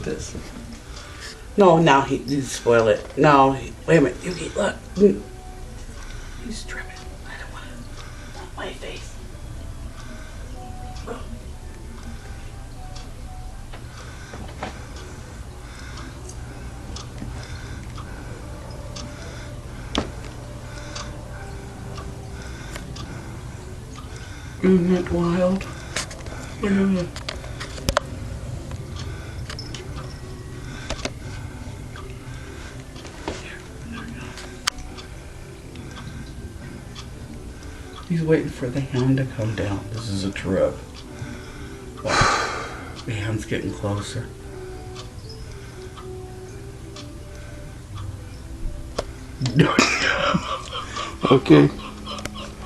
this. No, now he spoil it. No, wait a minute. Yuki, look. He's tripping. I don't want my face. Go. Isn't that wild? Look at that. He's waiting for the hound to come down. This is a trip. Wow. The hound's getting closer. Okay.